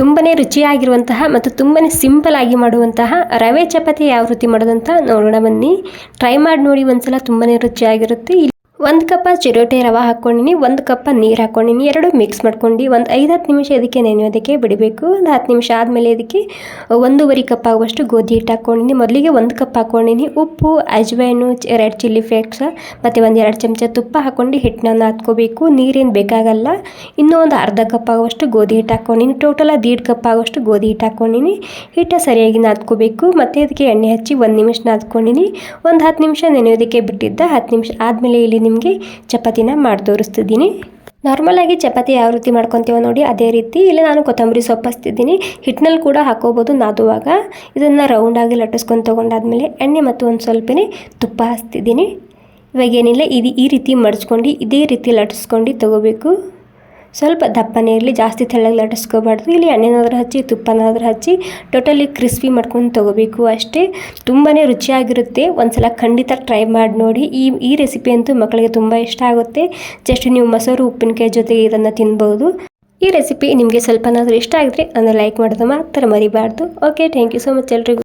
ತುಂಬನೇ ರುಚಿಯಾಗಿರುವಂತಹ ಮತ್ತು ತುಂಬನೇ ಸಿಂಪಲ್ ಆಗಿ ಮಾಡುವಂತಹ ರವೆ ಚಪಾತಿ ಯಾವ ರೀತಿ ಮಾಡೋದಂತ ನೋಡೋಣ ಬನ್ನಿ. ಟ್ರೈ ಮಾಡಿ ನೋಡಿ ಒಂದ್ಸಲ, ತುಂಬನೇ ರುಚಿಯಾಗಿರುತ್ತೆ. 1 ಕಪ್ ಚಿರೋಟಿ ರವೆ ಹಾಕ್ಕೊಂಡಿನಿ, 1 ಕಪ್ ನೀರು ಹಾಕ್ಕೊಂಡಿನಿ, ಎರಡು ಮಿಕ್ಸ್ ಮಾಡ್ಕೊಂಡು ಒಂದು 5-10 ನಿಮಿಷ ಇದಕ್ಕೆ ನೆನೆಯೋದಕ್ಕೆ ಬಿಡಬೇಕು. ಒಂದು 10 ನಿಮಿಷ ಆದಮೇಲೆ ಇದಕ್ಕೆ 1.5 ಕಪ್ ಆಗುವಷ್ಟು ಗೋಧಿ ಹಿಟ್ಟು ಹಾಕ್ಕೊಂಡಿನಿ. ಮೊದಲಿಗೆ 1 ಕಪ್ ಹಾಕ್ಕೊಂಡಿನಿ. ಉಪ್ಪು, ಅಜ್ವೈನು, ರೆಡ್ ಚಿಲ್ಲಿ ಫ್ಲೇಕ್ಸ್ ಮತ್ತು 1-2 ಚಮಚ ತುಪ್ಪ ಹಾಕ್ಕೊಂಡು ಹಿಟ್ಟನ್ನ ನಾದ್ಕೋಬೇಕು. ನೀರೇನು ಬೇಕಾಗಲ್ಲ. ಇನ್ನೂ ಒಂದು ಅರ್ಧ ಕಪ್ ಆಗುವಷ್ಟು ಗೋಧಿ ಹಿಟ್ಟು ಹಾಕ್ಕೊಂಡಿನಿ. ಟೋಟಲ್ 1.5 ಕಪ್ ಆಗುವಷ್ಟು ಗೋಧಿ ಹಿಟ್ಟು ಹಾಕ್ಕೊಂಡಿನಿ. ಹಿಟ್ಟು ಸರಿಯಾಗಿ ನಾದ್ಕೋಬೇಕು. ಮತ್ತು ಇದಕ್ಕೆ ಎಣ್ಣೆ ಹಚ್ಚಿ 1 ನಿಮಿಷ ನಾದ್ಕೊಂಡಿನಿ. ಒಂದು 10 ನಿಮಿಷ ನೆನೆಯೋದಕ್ಕೆ ಬಿಟ್ಟಿದ್ದ. 10 ನಿಮಿಷ ಆದಮೇಲೆ ಇಲ್ಲಿ ನಿಮಗೆ ಚಪಾತಿನ ಮಾಡಿ ತೋರಿಸ್ತಿದ್ದೀನಿ. ನಾರ್ಮಲ್ ಆಗಿ ಚಪಾತಿ ಯಾವ ರೀತಿ ಮಾಡ್ಕೊತೀವೋ ನೋಡಿ ಅದೇ ರೀತಿ ಇಲ್ಲಿ ನಾನು ಕೊತ್ತಂಬರಿ ಸೊಪ್ಪು ಹಚ್ತಿದ್ದೀನಿ. ಹಿಟ್ಟಿನಲ್ಲಿ ಕೂಡ ಹಾಕೋಬೋದು ನಾದುವಾಗ. ಇದನ್ನು ರೌಂಡಾಗಿ ಲಟ್ಟಿಸ್ಕೊಂಡು ತೊಗೊಂಡಾದ್ಮೇಲೆ ಎಣ್ಣೆ ಮತ್ತು ಒಂದು ಸ್ವಲ್ಪನೇ ತುಪ್ಪ ಹಚ್ತಿದ್ದೀನಿ. ಇವಾಗ ಏನಿಲ್ಲ, ಈ ರೀತಿ ಮಡ್ಚ್ಕೊಂಡು ಇದೇ ರೀತಿ ಲಟ್ಟಿಸ್ಕೊಂಡು ತೊಗೋಬೇಕು. ಸ್ವಲ್ಪ ದಪ್ಪನೇ ಇರಲಿ, ಜಾಸ್ತಿ ತೆಳ್ಳಗೆ ಲಟ್ಟಿಸ್ಕೋಬಾರ್ದು. ಇಲ್ಲಿ ಎಣ್ಣೆನಾದ್ರೂ ಹಚ್ಚಿ ತುಪ್ಪನಾದ್ರೂ ಹಚ್ಚಿ ಟೋಟಲಿ ಕ್ರಿಸ್ಪಿ ಮಾಡ್ಕೊಂಡು ತೊಗೋಬೇಕು ಅಷ್ಟೇ. ತುಂಬಾ ರುಚಿಯಾಗಿರುತ್ತೆ. ಒಂದ್ಸಲ ಖಂಡಿತ ಟ್ರೈ ಮಾಡಿ ನೋಡಿ. ಈ ರೆಸಿಪಿ ಅಂತೂ ಮಕ್ಕಳಿಗೆ ತುಂಬ ಇಷ್ಟ ಆಗುತ್ತೆ. ಜಸ್ಟ್ ನೀವು ಮೊಸರು ಉಪ್ಪಿನಕಾಯಿ ಜೊತೆಗೆ ಇದನ್ನು ತಿನ್ಬೋದು. ಈ ರೆಸಿಪಿ ನಿಮಗೆ ಸ್ವಲ್ಪನಾದರೂ ಇಷ್ಟ ಆಗಿದ್ರೆ ಅಂದರೆ ಲೈಕ್ ಮಾಡೋದು ಮಾತ್ರ ಮರಿಬಾರ್ದು. Okay, thank you so much ಎಲ್ರಿಗೂ.